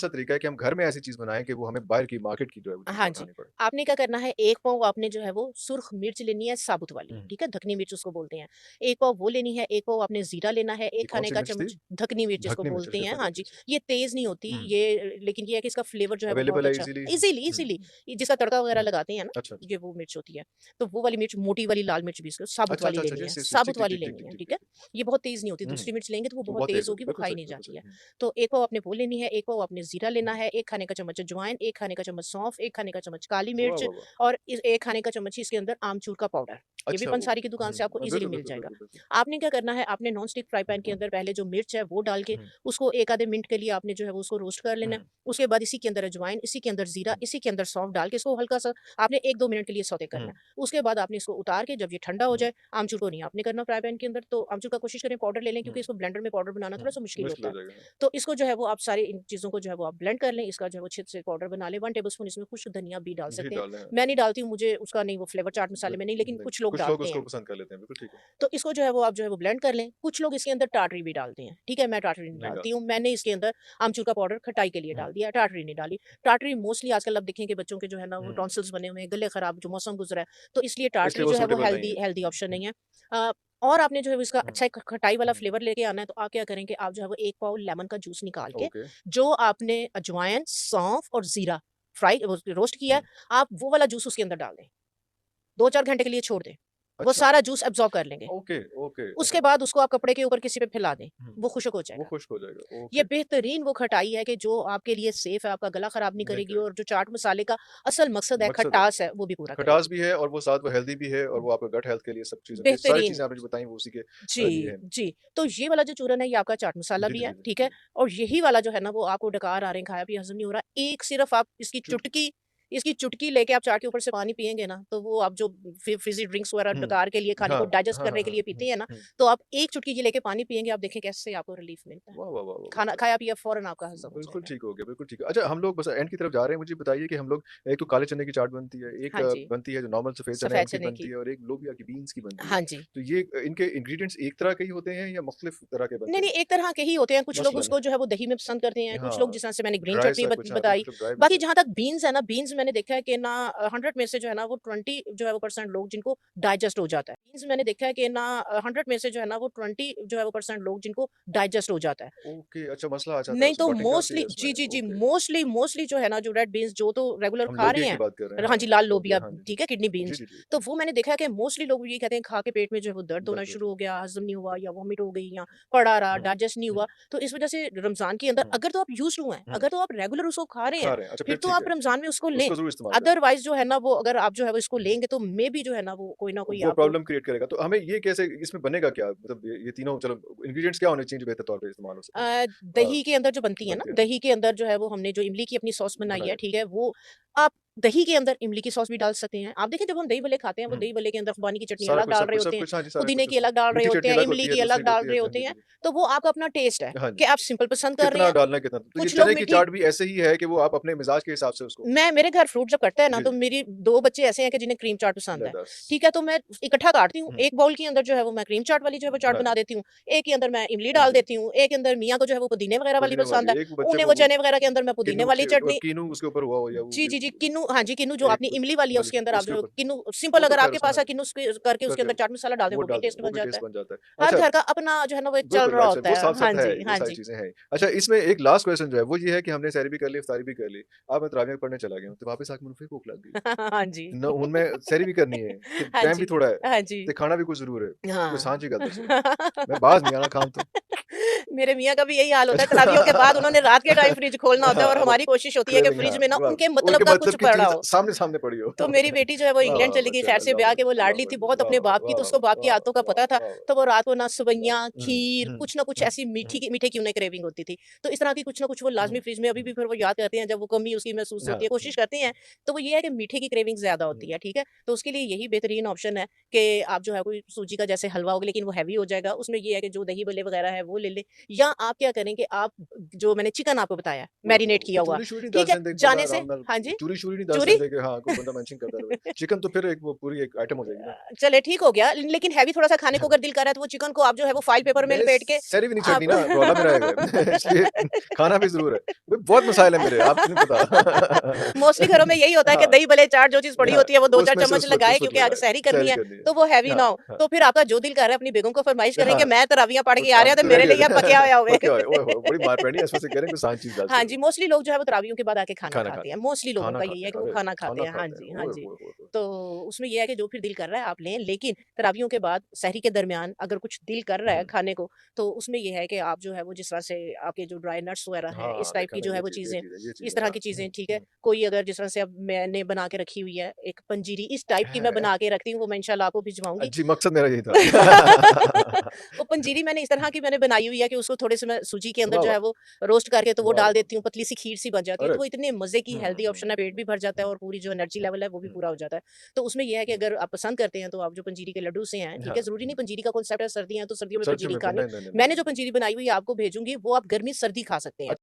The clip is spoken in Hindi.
सा तरीका है कि हम घर में ऐसी चीज़ बनाएँ कि वो हमें बाहर की मार्केट की जो है वो चीज़ हाँ ना जी, खानी पड़े? आपने क्या करना है, 1 पाव आपने जो है वो सुर्ख मिर्च लेनी है साबुत वाली, हुँ, ठीक है? धकनी मिर्च उसको बोलते हैं। 1 पाव वो लेनी है, 1 पाव आपने ज़ीरा लेना है, ये 1 खाने कौन-सी का मिर्च थी? चम्मच धकनी मिर्च जिसको ढकनी मिर्च, बोलते अच्छा हैं, समझ हाँ गया, जी। जी। ये तेज़ नहीं होती, हुँ, ये लेकिन ये है कि इसका फ्लेवर जो है वो बहुत अवेलेबल है अच्छा ईज़िली? ईज़िली हुँ, ईज़िली ये जिसका तड़का वगैरह हुँ, लगाते हैं ना, अच्छा, अच्छा। ये वो मिर्च होती है। तो वो वाली मिर्च, मोटी वाली लाल मिर्च भी इसको साबुत अच्छा, वाली अच्छा, अच्छा, लेनी है, यस, यस, यस, ठीक, साबुत ठीक, वाली ठीक, ठीक, लेनी ठीक, है, ठीक, ठीक ठीक, है? ठीक। ये बहुत तेज़ नहीं होती, हुँ, दूसरी मिर्च लेंगे तो वो वो बहुत बहुत तेज़ तेज़ होती होगी, है, वो बिल्कुल खाई सच, नहीं बिल्कुल जाती सच। है। हुँ, तो 1 पाव आपने वो लेनी है, 1 पाव आपने ज़ीरा लेना हुँ। है, 1 खाने का चम्मच अजवाइन, 1 खाने का चम्मच सौंफ, 1 खाने का चम्मच काली वाह, मिर्च वाह, वाह! और 1 खाने का चम्मच ही इसके अंदर आमचूर का पाउडर। ये भी अच्छा वो पंसारी की दुकान हुँ, से आपको ईज़िली बिल्कुल, मिल बिल्कुल, जाएगा। बिल्कुल, बिल्कुल। आपने क्या करना है, आपने नॉन स्टिक फ्राई पैन के अंदर पहले जो मिर्च है वो डाल के हुँ, उसको 1 आधे मिनट के लिए आपने जो है वो उसको रोस्ट कर लेना है। हुँ, उसके बाद इसी के अंदर अजवाइन, इसी के अंदर ज़ीरा, हुँ, इसी के अंदर सौंफ डाल के इसको हल्का-सा आपने 1-2 मिनट के लिए सौते करना हुँ, है। उसके बाद आपने इसको उतार के जब ये ठंडा हो हुँ, जाए, आमचूर को नहीं आपने करना फ्राई पैन के अंदर, तो आमचूर का कोशिश करें पाउडर ले लें हुँ, क्योंकि इसको ब्लेंडर में पाउडर बनाना हुँ, थोड़ा-सा मुश्किल मुश्किल होता हो है। जाएगा। तो इसको जो है वो आप सारी इन चीज़ों को जो है वो आप ब्लेंड कर लें, इसका जो है वो अच्छे से पाउडर बना लें। 1 टेबलस्पून इसमें कुछ धनिया भी डाल घी सकते हैं। डालें, हाँ। मैं नहीं डालती हूँ, मुझे उसका नहीं वो फ्लेवर चाट मसाले में नहीं, लेकिन नहीं, कुछ लोग कुछ लोग डालते उसको हैं। पसंद कर लेते हैं, बिल्कुल ठीक है। तो इसको जो है वो आप जो है वो ब्लेंड कर लें। कुछ लोग इसके अंदर टाटरी भी डालते हैं, ठीक है? मैं टाटरी नहीं नहीं डालती डालते। हूँ। मैंने इसके अंदर आमचूर का पाउडर खटाई के लिए हुँ, डाल दिया, टाटरी नहीं डाली। टाटरी मोस्टली आजकल आप देखें कि बच्चों के जो है ना वो हुँ, टॉन्सिल्स बने हुए हैं, गले खराब जो मौसम गुज़रा है, तो इसलिए इसलिए टाटरी वो जो है वो सूटेबल नहीं हेल्दी है। हेल्दी हुँ, ऑप्शन हुँ, नहीं है। अ, और आपने जो है वो इसका हुँ, अच्छा एक खटाई वाला हुँ, फ्लेवर लेके आना है, तो आप क्या करें कि आप जो है वो 1 पाव लेमन का जूस निकाल के, ओके। जो आपने अजवाइन, सौंफ और ज़ीरा फ्राई रोस्ट किया है, हुँ, आप वो वाला जूस उसके अंदर डाल दें। 2-4 घंटे के लिए छोड़ दें। वो अच्छा, सारा जूस एब्ज़ॉर्ब कर लेंगे। ओके, ओके, उसके अच्छा। बाद उसको आप कपड़े के ऊपर किसी पे फैला दें, हुँ, वो खुश्क हो वो जाएगा। खुश्क हो जाएगा, ये ओके, बेहतरीन वो खटाई है कि जो आपके लिए सेफ है, आपका गला खराब नहीं नहीं करेगी करेगा। और जो चाट मसाले का असल मकसद है, मकसद है, खटास है, वो भी पूरा खटास करेगी। भी है और वो साथ वो हेल्दी भी है और वो आपका गट हेल्थ के लिए सब चीज़ें ये सारी बेहतरीन चीज़ें आपने जो बताई वो उसी के लिए जी, हैं। जी। तो ये वाला जो चूरन है, ये आपका चाट मसाला जी, भी जी, है, जी, जी, ठीक है? जी। और यही वाला जो है ना, वो आपको डकार आ रहे हैं, खाया भी हज़म नहीं हो रहा। एक सिर्फ़ आप चुटकी इसकी चुटकी लेके आप चाट के ऊपर से पानी पिएँगे ना, तो वो आप जो फ़िज़्ज़ी ड्रिंक्स वगैरह हुँ, डकार के लिए, खाने हाँ, को डाइजेस्ट हाँ, हाँ, करने के हाँ, लिए हुँ, पीते हैं ना, हुँ। तो आप एक चुटकी ये लेके पानी पिएँगे, आप देखें कैसे आपको रिलीफ़ मिलता है। वाह, वाह, वाह, वाह, खाना वाह! खाया पिया फ़ौरन आपका हज़म हो बिल्कुल जाएगा। ठीक हो गया, बिल्कुल ठीक है। अच्छा हम लोग बस एंड की तरफ जा रहे हैं, मुझे बताइए कि हम लोग एक तो काले चने की चाट बनती है, एक हाँ जी, बनती है जो नॉर्मल सफ़ेद चने हैं सफ़ेद उनकी चने बनती की। है और एक लोबिया की बीन्स की बनती है। हाँ जी। तो ये इनके इंग्रीडिएंट्स एक तरह के ही होते हैं या मुख्तलिफ तरह के नहीं, बनते नहीं, हैं? एक तरह के ही होते हैं, कुछ लोग मसलन उसको जो है वो दही में पसंद करते हैं, कुछ लोग हाँ, जिस तरह से मैंने ग्रीन ड्राई चटनी सा कुछ हाँ, बिल्कुल बताई। कुछ ड्राई बाकी मिलता है। जहाँ तक बीन्स है ना, बीन्स मैंने देखा है कि ना 100 में से जो है ना वो 20 जो है वो परसेंट लोग जिनको डाइजेस्ट हो जाता है। बीन्स मैंने देखा है कि ना 100 में से जो है ना वो 20 जो है वो परसेंट लोग जिनको डाइजेस्ट हो जाता है। ओके, अच्छा मसला आ जाता है नहीं उसमें, तो ब्लॉटिंग करती मोस्टली है उसमें, जी, जी, जी, ओके। मोस्टली जो है ना जो रेड बीन्स जो तो रेगुलर हम खा रहे लोबिया की हैं बात कर रहे हैं, हाँ हाँ, जी, लाल लोबिया, लोबिया हाँ जी, जी। ठीक है, किडनी जी, बीन्स। जी, जी, तो वो मैंने देखा है कि मोस्टली लोग ये कहते हैं खा के पेट में जो है वो दर्द होना दर्द हो शुरू जाता हो गया, हज़म नहीं हुआ या वॉमिट हो गई या पड़ा रहा, है। हुँ, डाइजेस्ट नहीं हुँ, हुआ। तो इस वज़ह से रमज़ान के अंदर हुँ, अगर तो आप यूज़्ड टू हैं, हुँ, अगर तो आप रेगुलर उसको खा रहे हैं, खा रहे हैं, अच्छा फिर फिर तो ठीक आप है, रमज़ान में उसको लें। उसको ज़रूर इस्तेमाल करें। अदरवाइज़ जो है ना वो अगर आप जो है वो इसको लेंगे तो मेबी जो है ना वो कोई ना कोई वो आपको प्रॉब्लम क्रिएट करेगा। तो हमें ये कैसे इसमें बनेगा क्या? मतलब ये तीनों चलो इंग्रीडिएंट्स क्या होने चाहिए जो बेहतर तौर पे इस्तेमाल हो सकें? दही के अंदर जो बनती है ना, बनते हैं। दही के अंदर जो है वो हमने जो इमली की अपनी सॉस बनाई है, बनाए। ठीक है? वो आप दही के अंदर इमली की सॉस भी डाल सकते हैं। आप देखें जब हम दही भल्ले खाते हैं, वो हुँ, दही भल्ले के अंदर खुबानी की चटनी सारा अलग कुछ डाल सब रहे कुछ होते सब हैं, कुछ हाँ जी, सारा पुदीने कुछ की उसमें अलग डाल रहे मीठी होते चटनी हैं, अलग इमली होती है, की अलग दूसरी होती डाल है रहे हाँ होते जी, जी, हैं। जी। तो वो आप अपना टेस्ट है हाँ कि जी। आप सिंपल पसंद कर रहे कितना हैं, डालना है कितना तो ये कुछ चने लोग की मीठी चाट भी ऐसे ही है कि वो आप अपने मिज़ाज के हिसाब से उसको मैं मेरे घर फ्रूट जब कटता है ना, जी, तो जी। मेरी 2 बच्चे ऐसे हैं कि जिन्हें क्रीम चाट पसंद ले है। दस ठीक है? तो मैं इकट्ठा काटती हूँ। हुँ, एक बाउल के अंदर जो है वो मैं क्रीम चाट वाली जो है वो चाट हाँ बना जी, देती हूँ। एक के अंदर मैं इमली हाँ डाल जी। देती हूँ। एक के अंदर मियाँ को जो है वो पुदीने वगैरह वाली पुदीने पसंद वाली, है। एक बच्चे उन्हें को वो वो चने वगैरह के अंदर मैं पुदीने वाली चटनी किन्नू उसके ऊपर हुआ हो या वो जी, जी, जी, किन्नू हाँ जी, किन्नू जो एक आपने इमली वाली है वाली उसके अंदर आप उसके जो ऊपर किन्नू सिंपल वो तो अगर ख़ैर आपके उसमें पास हाँ है जी, किन्नू करके उसके करके अंदर चाट मसाला डाल दें, वो वो भी डाल दें, टेस्ट वो बन भी जाता टेस्ट है। बन जाता है। हर अच्छा घर का अपना जो है ना वो एक चल बिल्कुल रहा राइट सर, होता वो है। हाँ साफ-साफ है, जी, ये हाँ सारी जी। चीज़ें हैं। अच्छा इसमें एक लास्ट क्वेश्चन जो है वो ये है कि हमने सहरी भी कर ली, इफ्तारी भी कर ली, अब मैं तरावियाँ पढ़ने चला गया हूँ, तो वापस आके मुझे फिर भूख लग गई। हाँ जी। न हुन मैं सहरी भी करनी है, ते हाँ टाइम भी जी, थोड़ा है, हाँ जी। ते खाना भी कुछ ज़रूर है। कोई हाँ। सांझी गल दसो। मैं बाज़ नहीं आना खान तो। मेरे मियाँ का भी यही हाल होता है, तरावियों के बाद उन्होंने रात के टाइम अच्छा फ्रिज खोलना होता है और हाँ, वो हमारी कोशिश होती है कि क्रेविंग हाँ, फ्रिज में ना वाह! उनके मतलब उनके का कुछ मतलब की पड़ा चीज़ हो। सामने-सामने पड़ी हो। तो मेरी बेटी जो है वो वाह, वाह, इंग्लैंड वाह! चली गई खैर माशाल्लाह, से अल्लाह ब्याह के, बारिक वो अल्लाह लाडली थी, बारिक बहुत वाह, अपने वाह, बाप की, वाह, तो वाह, उसको बाप की वाह, आदतों का वाह, पता था। वाह, तो वो रात को ना वाह! सेवइयाँ, हुँ, खीर, हुँ, कुछ ना कुछ ऐसी हुँ, मीठी की उन्हें क्रेविंग होती थी। तो इस तरह की कुछ ना कुछ वो हुँ, लाज़मी फ्रिज में अभी हुँ, भी फिर वो याद करते हैं, जब वो कमी उसकी महसूस हाँ, होती है, हुँ, कोशिश करते हैं। तो वो ये है कि मीठे की क्रेविंग ज़्यादा हुँ, होती है, ठीक है? तो उसके लिए यही बेहतरीन ऑप्शन है कि आप जो है कोई सूजी का जैसे हलवा हो गया, लेकिन वो हेवी हो जाएगा। उसमें ये है कि जो दही भल्ले वगैरह है वो ले लें। या आप क्या करें कि आप जो मैंने चिकन आपको बताया मैरिनेट किया हुआ, चूरी-शूरी नहीं डाल ठीक है? सकते जाने से आराम नाल हाँ जी, चूरी-शूरी नहीं डाल चूरी? सकते कि हाँ, कोई बंदा मेंशन करता रहे। चिकन तो फिर एक वो पूरी एक आइटम हो जाएगी ना। चले ठीक हो गया, लेकिन हैवी थोड़ा-सा खाने को अगर दिल कर रहा है तो वो चिकन को आप जो है वो फ़ॉइल पेपर में मैंने लपेट के सहरी भी नहीं आप छੱडनी ना, रोला मेरा है इसलिए खाना भी ज़रूर है। बहुत मसाइल है मेरे, आपको नहीं पता। मोस्टली घरों में यही होता है कि हाँ, दही भले चाट जो चीज़ पड़ी हाँ, होती है वो 2-4 उसमें से चम्मच उस लगाए वक़्त क्योंकि अगर लगाए, सहरी करनी सहरी है, करनी है। तो वो हैवी हाँ, ना हो। हाँ, तो फिर आपका जो दिल कर रहा है अपनी बेगम को फरमाइश करें कि हाँ। मैं तरावियाँ पढ़ वो के आ रहा आप हूँ तो मेरे रेडी लिए आप पके आए होवे। पके हुए, ओए होए! बड़ी मार पड़नी है इसमें से कह रहे हैं कोई आसान चीज़ डालते हाँ हो। जी, मोस्टली लोग जो है वो तरावियों के बाद आके खाना खाना खाते हैं। खाते हैं, मोस्टली लोगों खाना का यही खाते है हैं, कि वो अरे! खाना खाते खाना हैं। हाँ खाते हैं, जी, हाँ ओए जी। होए होए होए! तो उसमें ये है कि जो फिर दिल कर रहा है आप लें, लेकिन तरावियों के बाद सहरी के दरमियान अगर कुछ दिल कर रहा है हुँ। खाने को, तो उसमें ये है कि आप जो है वो जिस तरह से आपके जो ड्राई नट्स वगैरह हैं, इस हाँ, टाइप देखा की ना जो है ये वो चीज़ ये चीज़ें, चीज़ है, ये इस चीज़ है। तरह हाँ, की चीज़ें, ठीक है? हुँ। कोई अगर जिस तरह से अब मैंने बना के रखी हुई है, एक पंजीरी इस टाइप की मैं बना के रखती हूँ, वो मैं इंशाल्लाह आपको भिजवाऊँगी। जी, मकसद मेरा यही था। वो पंजीरी मैंने इस तरह की मैंने बनाई हुई है कि उसको थोड़े से मैं सूजी के अंदर वाह, जो वाह! है वो रोस्ट करके तो वो वाह, डाल वाह! देती हूँ, पतली सी खीर सी बन जाती है। अरे! तो वो इतने मज़े की हुँ, हेल्दी हुँ, ऑप्शन है, पेट भी भर जाता है हुँ, और पूरी जो एनर्जी लेवल है वो भी हुँ, पूरा हो जाता है। तो उसमें ये है कि हुँ। अगर आप पसंद करते हैं तो आप जो पंजीरी के लड्डू से हैं, ठीक है? हाँ, ज़रूरी नहीं हुँ। पंजीरी का कॉन्सेप्ट है सर्दियाँ हैं तो सर्दियों में सर्दियों पंजीरी में खानी। नहीं, नहीं, नहीं, नहीं, मैंने नहीं। जो पंजीरी बनाई हुई है आपको भेजूँगी, वो आप गर्मी-सर्दी खा सकते हैं।